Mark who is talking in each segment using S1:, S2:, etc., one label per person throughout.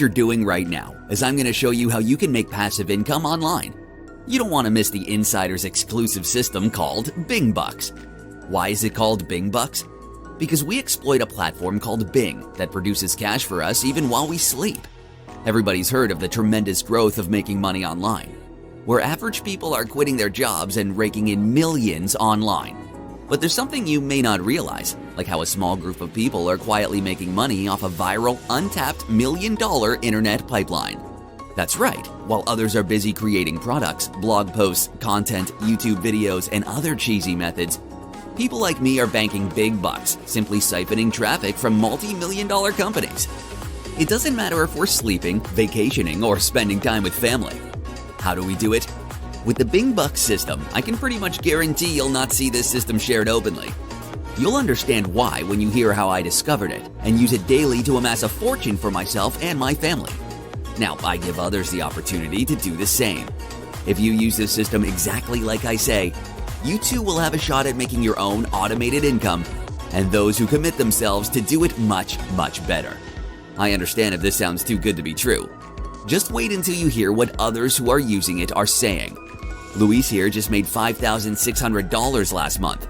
S1: you're doing right now, as I'm going to show you how you can make passive income online. You don't want to miss the insider's exclusive system called BingBucks. Why is it called BingBucks? Because we exploit a platform called Bing that produces cash for us even while we sleep. Everybody's heard of the tremendous growth of making money online, where average people are quitting their jobs and raking in millions online. But there's something you may not realize, like how a small group of people are quietly making money off a viral, untapped million-dollar internet pipeline. That's right, while others are busy creating products, blog posts, content, YouTube videos, and other cheesy methods, people like me are banking big bucks, simply siphoning traffic from multi-million-dollar companies. It doesn't matter if we're sleeping, vacationing, or spending time with family. How do we do it? With the BingBucks system, I can pretty much guarantee you'll not see this system shared openly. You'll understand why when you hear how I discovered it and use it daily to amass a fortune for myself and my family. Now, I give others the opportunity to do the same. If you use this system exactly like I say, you too will have a shot at making your own automated income, and those who commit themselves to do it much, much better. I understand if this sounds too good to be true. Just wait until you hear what others who are using it are saying. Luis here just made $5,600 last month.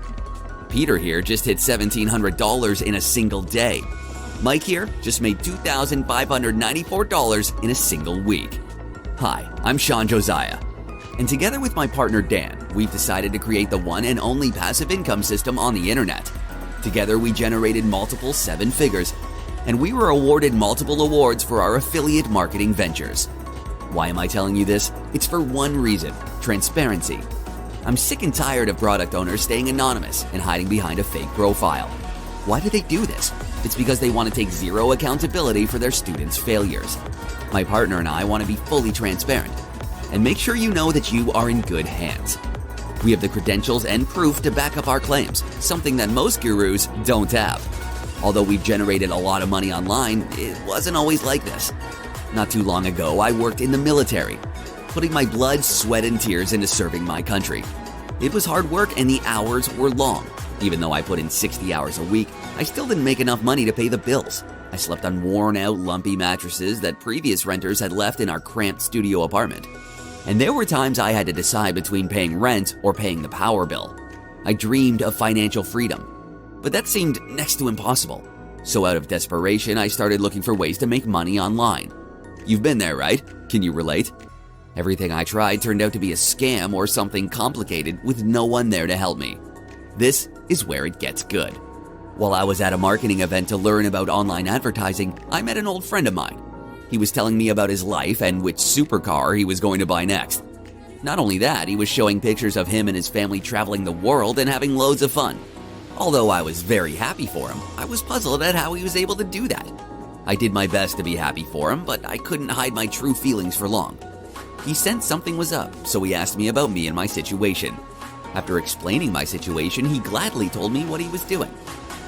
S1: Peter here just hit $1,700 in a single day. Mike here just made $2,594 in a single week. Hi, I'm Sean Josiah, and together with my partner Dan, we've decided to create the one and only passive income system on the internet. Together we generated multiple seven figures, and we were awarded multiple awards for our affiliate marketing ventures. Why am I telling you this? It's for one reason: transparency. I'm sick and tired of product owners staying anonymous and hiding behind a fake profile. Why do they do this? It's because they want to take zero accountability for their students' failures. My partner and I want to be fully transparent and make sure you know that you are in good hands. We have the credentials and proof to back up our claims, something that most gurus don't have. Although we've generated a lot of money online, it wasn't always like this. Not too long ago, I worked in the military, putting my blood, sweat, and tears into serving my country. It was hard work and the hours were long. Even though I put in 60 hours a week, I still didn't make enough money to pay the bills. I slept on worn-out, lumpy mattresses that previous renters had left in our cramped studio apartment. And there were times I had to decide between paying rent or paying the power bill. I dreamed of financial freedom, but that seemed next to impossible. So out of desperation, I started looking for ways to make money online. You've been there, right? Can you relate? Everything I tried turned out to be a scam or something complicated with no one there to help me. This is where it gets good. While I was at a marketing event to learn about online advertising, I met an old friend of mine. He was telling me about his life and which supercar he was going to buy next. Not only that, he was showing pictures of him and his family traveling the world and having loads of fun. Although I was very happy for him, I was puzzled at how he was able to do that. I did my best to be happy for him, but I couldn't hide my true feelings for long. He sensed something was up, so he asked me about me and my situation. After explaining my situation, he gladly told me what he was doing.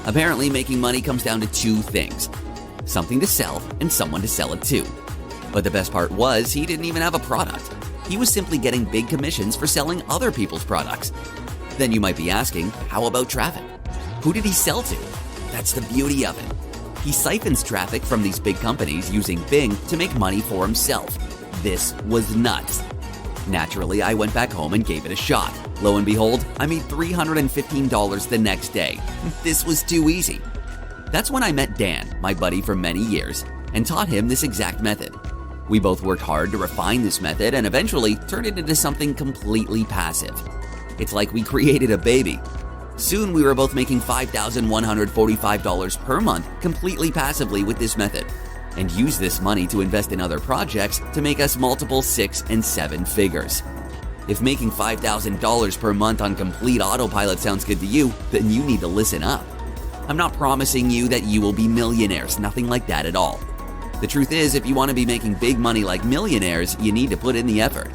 S1: Apparently, making money comes down to two things: something to sell and someone to sell it to. But the best part was, he didn't even have a product. He was simply getting big commissions for selling other people's products. Then you might be asking, how about traffic? Who did he sell to? That's the beauty of it. He siphons traffic from these big companies using Bing to make money for himself. This was nuts. Naturally, I went back home and gave it a shot. Lo and behold, I made $315 the next day. This was too easy. That's when I met Dan, my buddy for many years, and taught him this exact method. We both worked hard to refine this method and eventually turned it into something completely passive. It's like we created a baby. Soon we were both making $5,145 per month completely passively with this method, and use this money to invest in other projects to make us multiple 6 and 7 figures. If making $5,000 per month on complete autopilot sounds good to you, then you need to listen up. I'm not promising you that you will be millionaires, nothing like that at all. The truth is, if you want to be making big money like millionaires, you need to put in the effort.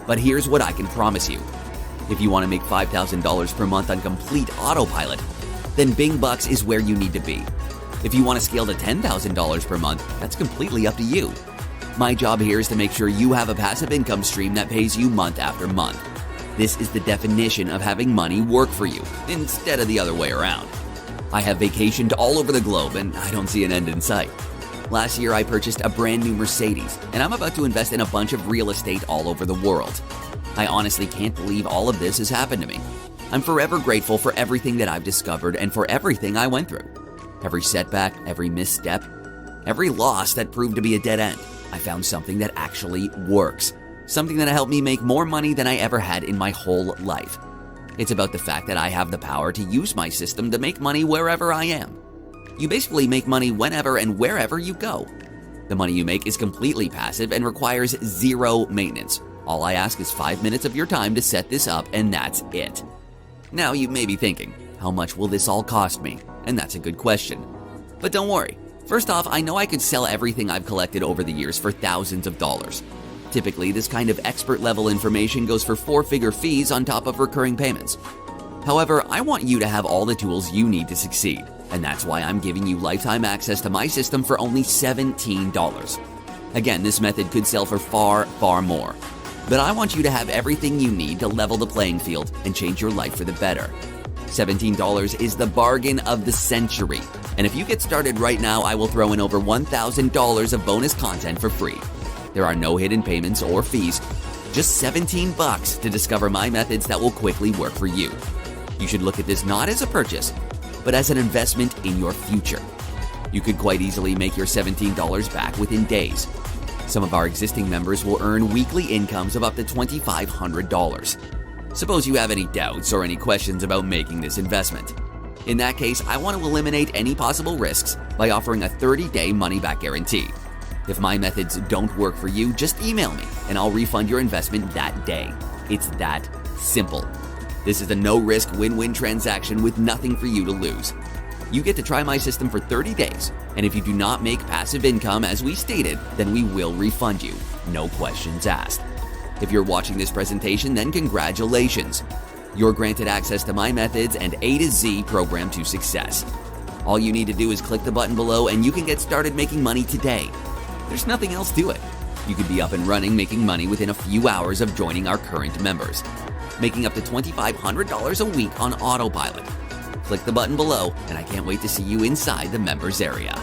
S1: But here's what I can promise you. If you want to make $5,000 per month on complete autopilot, then BingBucks is where you need to be. If you want to scale to $10,000 per month, that's completely up to you. My job here is to make sure you have a passive income stream that pays you month after month. This is the definition of having money work for you, instead of the other way around. I have vacationed all over the globe and I don't see an end in sight. Last year, I purchased a brand new Mercedes, and I'm about to invest in a bunch of real estate all over the world. I honestly can't believe all of this has happened to me. I'm forever grateful for everything that I've discovered and for everything I went through. Every setback, every misstep, every loss that proved to be a dead end. I found something that actually works. Something that helped me make more money than I ever had in my whole life. It's about the fact that I have the power to use my system to make money wherever I am. You basically make money whenever and wherever you go. The money you make is completely passive and requires zero maintenance. All I ask is 5 minutes of your time to set this up, and that's it. Now you may be thinking, how much will this all cost me? And that's a good question. But don't worry. First off, I know I could sell everything I've collected over the years for thousands of dollars. Typically, this kind of expert-level information goes for 4-figure fees on top of recurring payments. However, I want you to have all the tools you need to succeed, and that's why I'm giving you lifetime access to my system for only $17. Again, this method could sell for far, far more. But I want you to have everything you need to level the playing field and change your life for the better. $17 is the bargain of the century. And if you get started right now, I will throw in over $1,000 of bonus content for free. There are no hidden payments or fees, just $17 to discover my methods that will quickly work for you. You should look at this not as a purchase, but as an investment in your future. You could quite easily make your $17 back within days. Some of our existing members will earn weekly incomes of up to $2,500. Suppose you have any doubts or any questions about making this investment. In that case, I want to eliminate any possible risks by offering a 30-day money-back guarantee. If my methods don't work for you, just email me and I'll refund your investment that day. It's that simple. This is a no-risk win-win transaction with nothing for you to lose. You get to try my system for 30 days, and if you do not make passive income as we stated, then we will refund you. No questions asked. If you're watching this presentation, then congratulations. You're granted access to my methods and A to Z program to success. All you need to do is click the button below and you can get started making money today. There's nothing else to it. You could be up and running making money within a few hours of joining our current members, making up to $2,500 a week on autopilot. Click the button below, and I can't wait to see you inside the members area.